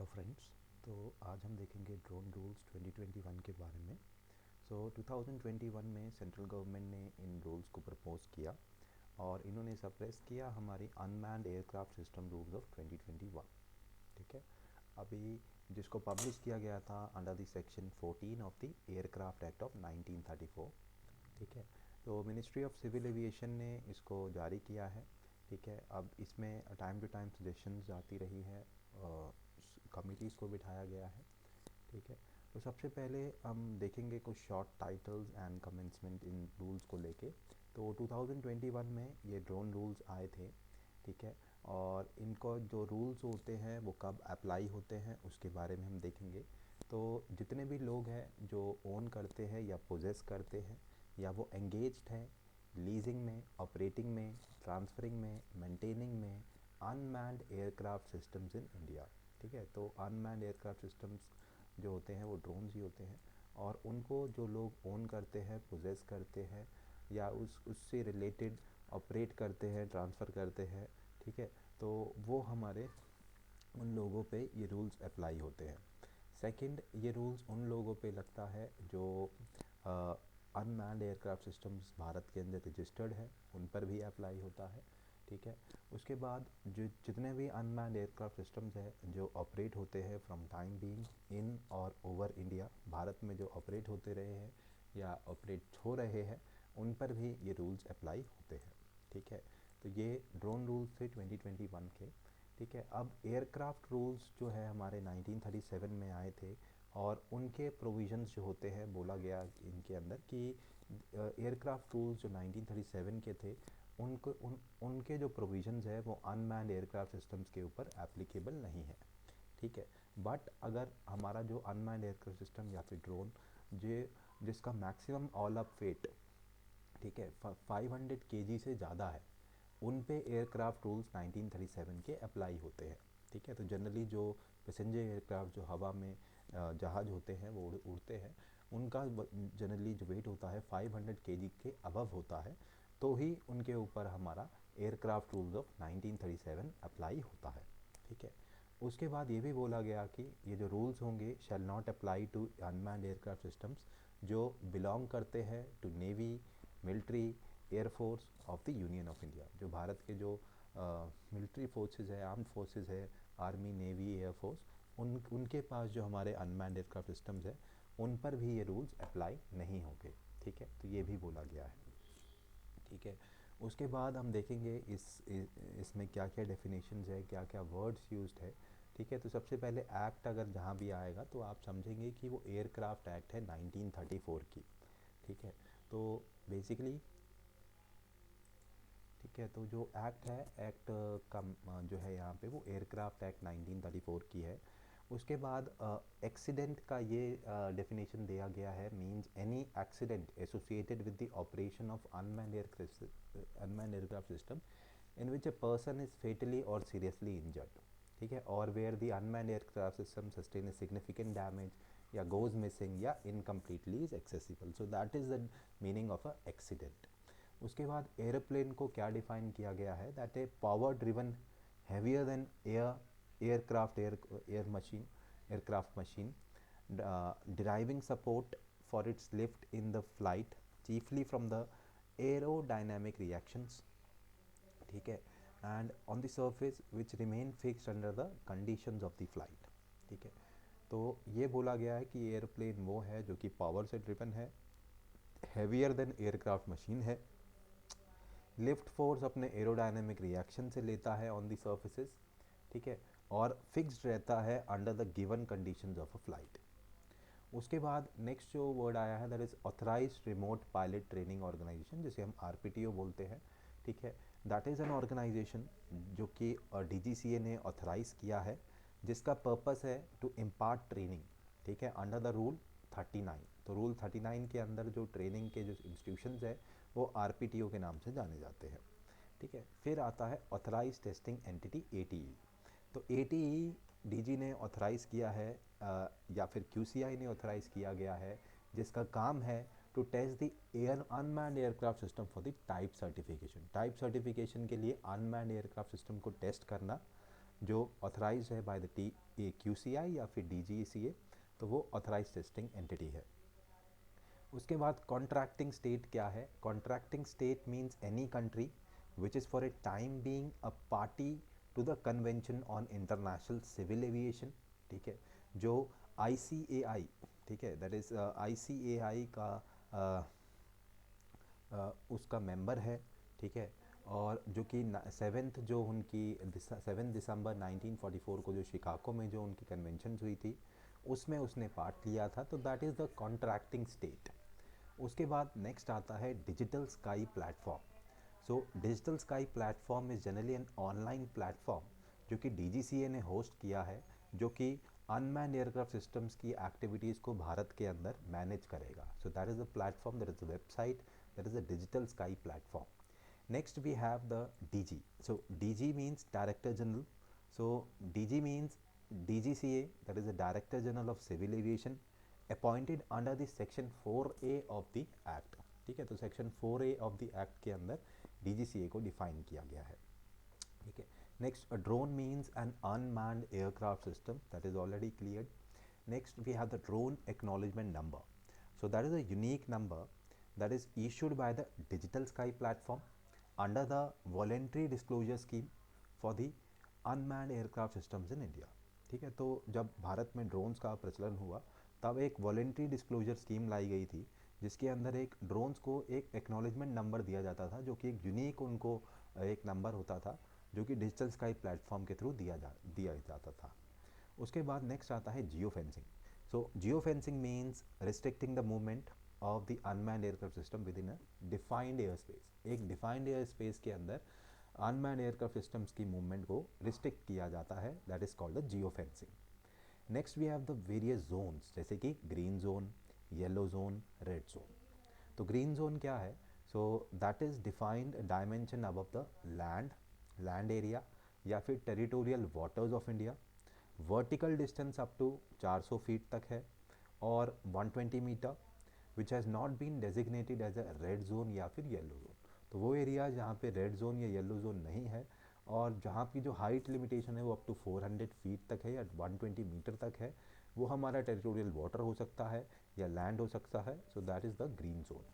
Friends, तो आज हम देखेंगे ड्रोन रूल्स 2021 के बारे में। 2021 में सेंट्रल गवर्नमेंट ने इन रूल्स को प्रपोज किया और इन्होंने सप्रेस किया हमारी unmanned aircraft system rules of 2021। ठीक है, अभी जिसको पब्लिश किया गया था under the section 14 of the aircraft act of 1934। ठीक है, तो मिनिस्ट्री ऑफ सिविल एविएशन ने इसको जारी किया है। ठीक है, अब इसमें टाइम टू टाइम सजेशंस आती रही है, कमिटीज़ को बिठाया गया है। ठीक है, तो सबसे पहले हम देखेंगे कुछ short titles and commencement in rules को लेके। तो 2021 में ये ड्रोन रूल्स आए थे। ठीक है, और इनको जो रूल्स होते हैं वो कब अप्लाई होते हैं उसके बारे में हम देखेंगे। तो जितने भी लोग हैं जो ओन करते हैं या पोजेस करते हैं या वो एंगेज्ड हैं लीजिंग में, ऑपरेटिंग में, ट्रांसफरिंग में, मेंटेनिंग में unmanned aircraft systems in India. ठीक है, तो अनमैन्ड एयरक्राफ्ट सिस्टम्स जो होते हैं वो ड्रोन्स ही होते हैं और उनको जो लोग ओन करते हैं, पोजेस करते हैं या उससे रिलेटेड ऑपरेट करते हैं, ट्रांसफ़र करते हैं। ठीक है, तो वो हमारे उन लोगों पे ये रूल्स अप्लाई होते हैं। सेकंड, ये रूल्स उन लोगों पे लगता है जो अनमैन्ड एयरक्राफ्ट सिस्टम्स भारत के अंदर रजिस्टर्ड है, उन पर भी अप्लाई होता है। ठीक है, उसके बाद जो जितने भी अनमैन्ड एयरक्राफ्ट सिस्टम्स हैं जो ऑपरेट होते हैं फ्रॉम टाइम बीइंग इन और ओवर इंडिया, भारत में जो ऑपरेट होते रहे हैं या ऑपरेट हो रहे हैं, उन पर भी ये रूल्स अप्लाई होते हैं। ठीक है, तो ये ड्रोन रूल्स थे 2021 के। ठीक है, अब एयरक्राफ्ट रूल्स जो है हमारे 1937 में आए थे और उनके प्रोविजंस जो होते हैं, बोला गया इनके अंदर कि एयरक्राफ्ट रूल्स जो 1937 के थे उनके जो प्रोविजंस है वो अनमैन्ड एयरक्राफ्ट सिस्टम्स के ऊपर एप्लीकेबल नहीं है। ठीक है, बट अगर हमारा जो अनमैन्ड एयरक्राफ्ट सिस्टम या फिर ड्रोन जिसका मैक्सिमम ऑल अप वेट, ठीक है, 500 केजी से ज़्यादा है, उन पे एयरक्राफ्ट रूल्स 1937 के अप्लाई होते हैं। ठीक है, तो जनरली जो पैसेंजर एयरक्राफ्ट जो हवा में जहाज़ होते हैं वो उड़ते हैं, उनका जनरली जो वेट होता है 500 केजी के अबव होता है, तो ही उनके ऊपर हमारा एयरक्राफ्ट रूल्स ऑफ 1937 अप्लाई होता है। ठीक है, उसके बाद ये भी बोला गया कि ये जो रूल्स होंगे shall not apply to unmanned aircraft systems जो बिलोंग करते हैं to navy, military, air force of the union of India. जो भारत के जो मिलिट्री फोर्सेस है, आर्म्ड फोर्सेस है, आर्मी, नेवी, एयरफोर्स, उनके पास जो हमारे अनमैन्ड एयरक्राफ्ट सिस्टम्स है उन पर भी ये रूल्स अप्लाई नहीं होंगे। ठीक है, तो ये भी बोला गया है। ठीक है, उसके बाद हम देखेंगे इसमें क्या क्या डेफिनेशंस है, क्या क्या वर्ड्स यूज्ड है। ठीक है, तो सबसे पहले एक्ट अगर जहाँ भी आएगा तो आप समझेंगे कि वो एयरक्राफ्ट एक्ट है 1934 की। ठीक है, तो बेसिकली, ठीक है, तो जो एक्ट है, एक्ट का जो है यहाँ पे वो एयरक्राफ्ट एक्ट 1934 की है। उसके बाद एक्सीडेंट का ये डेफिनेशन दिया गया है, means any accident associated with the operation of unmanned aircraft system in which a person is fatally और सीरियसली इंजर्ड। ठीक है, और where the unmanned aircraft system sustain significant damage या गोज मिसिंग या incompletely is accessible, so that is the meaning of a accident. उसके बाद aeroplane को क्या डिफाइन किया गया है, that a power driven heavier than aircraft machine deriving support for its lift in the flight chiefly from the aerodynamic reactions. ठीक है, and on the surface which remain fixed under the conditions of the flight. ठीक है, तो ये बोला गया है कि एयरप्लेन वो है जो कि पावर से ड्रिवन है, हैवियर देन एयरक्राफ्ट मशीन है, लिफ्ट फोर्स अपने एरोडायनेमिक रिएक्शन से लेता है ऑन द सर्फेसिस। ठीक है, और फिक्स्ड रहता है under the given conditions of a flight. उसके बाद नेक्स्ट जो वर्ड आया है that is authorised remote pilot training organisation, जिसे हम आरपीटीओ बोलते हैं। ठीक है, दैट इज़ एन ऑर्गेनाइजेशन जो कि डीजीसीए ने ऑथराइज किया है, जिसका पर्पस है टू इम्पार्ट ट्रेनिंग। ठीक है, अंडर द रूल 39। तो रूल 39 के अंदर जो ट्रेनिंग के जो इंस्टीट्यूशंस है वो आरपीटीओ के नाम से जाने जाते हैं। ठीक है, फिर आता है ऑथराइज टेस्टिंग एंटिटी एटीई। तो एटीई डीजी ने ऑथराइज़ किया है या फिर क्यूसीआई ने ऑथराइज़ किया गया है, जिसका काम है to test the air unmanned aircraft system for the type certification. Type certification के लिए अनमैन्ड एयरक्राफ्ट सिस्टम को टेस्ट करना जो ऑथराइज है बाय द QCI या फिर DGCA, तो वो ऑथराइज टेस्टिंग एंटिटी है। उसके बाद कॉन्ट्रैक्टिंग स्टेट क्या है? Contracting state means any country which is for a time being a party to the convention on international civil aviation, ठीक है, जो ICAI, ठीक है, दैट इज़ ICAI का उसका मेंबर है, ठीक है, और जो कि 7 जो उनकी 7 दिसंबर 1944 को जो शिकागो में जो उनकी कन्वेंशन हुई थी उसमें उसने पार्ट लिया था, तो that is the contracting state. उसके बाद नेक्स्ट आता है digital sky platform. So digital sky platform is generally an online platform जो कि DGCA ने होस्ट किया है, जो कि अनमैन्ड एयरक्राफ्ट सिस्टम्स की एक्टिविटीज़ को भारत के अंदर मैनेज करेगा। सो that is the platform, that is the website, that is a digital sky platform. Next we have the DG. So DG means Director General. So DG means DGCA, that is the Director General of Civil Aviation, appointed under the section 4A of the Act. ठीक है, तो section 4A of the Act के अंदर DGCA को define किया गया है, ठीक है। Next, a drone means an unmanned aircraft system, that is already cleared. Next we have the drone acknowledgement number. So that is a unique number that is issued by the digital sky platform under the voluntary disclosure scheme for the unmanned aircraft systems in India, ठीक है। तो जब भारत में drones का प्रचलन हुआ तब एक वॉलेंट्री डिस्क्लोजर स्कीम लाई गई थी, जिसके अंदर एक ड्रोन्स को एक एक्नॉलेजमेंट नंबर दिया जाता था, जो कि एक यूनिक उनको एक नंबर होता था, जो कि डिजिटल स्काई प्लेटफॉर्म के थ्रू दिया जाता था। उसके बाद नेक्स्ट आता है geo fencing. So geo fencing means restricting the movement of the unmanned aircraft system within a defined air space. एक डिफाइंड एयर स्पेस के अंदर अनमैन्ड एयरक्राफ्ट सिस्टम्स की मूवमेंट को रिस्ट्रिक्ट किया जाता है, that is called the geo fencing. Next we have the various zones, जैसे कि green zone, yellow zone, red zone. तो ग्रीन जोन क्या है? So that is defined dimension above the land area या फिर territorial waters of India. Vertical distance up to 400 feet तक है और 120 metre, which has not been designated as a red zone या फिर येलो जोन। तो वो एरिया जहाँ पे रेड जोन या येलो जोन नहीं है और जहाँ की जो हाइट लिमिटेशन है वो अप टू 400 फीट तक है या 120 मीटर तक है, वो हमारा टेरिटोरियल वाटर हो सकता है या लैंड हो सकता है। So that is the green zone.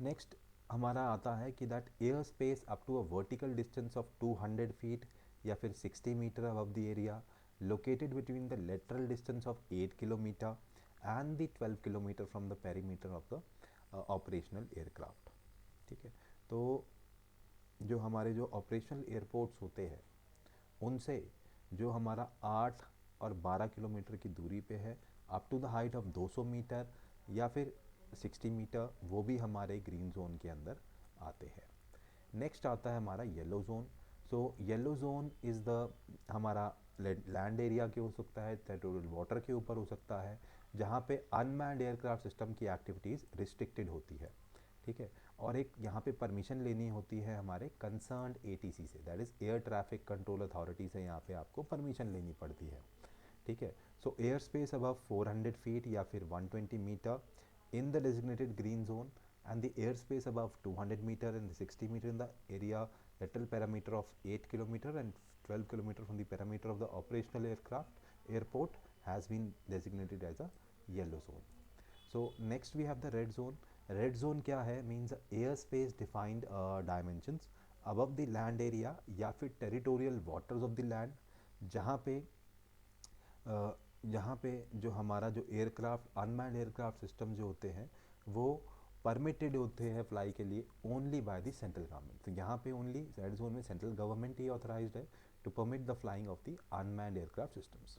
Next हमारा आता है कि that air space up to a vertical distance of 200 feet या फिर 60 metre above the area located between the lateral distance of 8 kilometer and the 12 kilometer from the perimeter of the operational aircraft, ठीक है। तो जो हमारे जो operational airports होते हैं उनसे जो हमारा 8 और 12 किलोमीटर की दूरी पे है up to the height of 200 metre या फिर 60 मीटर, वो भी हमारे ग्रीन जोन के अंदर आते हैं। नेक्स्ट आता है हमारा yellow zone. So yellow zone is the हमारा लैंड एरिया के हो सकता है, टेरिटोरियल वाटर के ऊपर हो सकता है, जहाँ पे अनमैन्ड एयरक्राफ्ट सिस्टम की एक्टिविटीज़ रिस्ट्रिक्टेड होती है, ठीक है। और एक यहाँ पे परमिशन लेनी होती है हमारे कंसर्न्ड ATC से, that is air traffic control authority से, यहाँ पे आपको परमिशन लेनी पड़ती है, ठीक है। सो एयर स्पेस अबव 400 फीट या फिर 120 metre in the designated green zone and the airspace above 200 meter and 60 meter in the area lateral parameter of 8 kilometer and 12 kilometer from the parameter of the operational airport has been designated as a yellow zone. So next we have the red zone. Red zone क्या है? means airspace defined dimensions above the land area या फिर territorial waters of the land, जहाँ पे यहाँ पे जो हमारा जो एयरक्राफ्ट अनमैन्ड एयरक्राफ्ट सिस्टम जो होते हैं वो परमिटेड होते हैं फ्लाई के लिए only by the central government. तो यहाँ पे ओनली रेड जोन में सेंट्रल गवर्नमेंट ही ऑथराइज्ड है to permit the flying of the unmanned aircraft systems.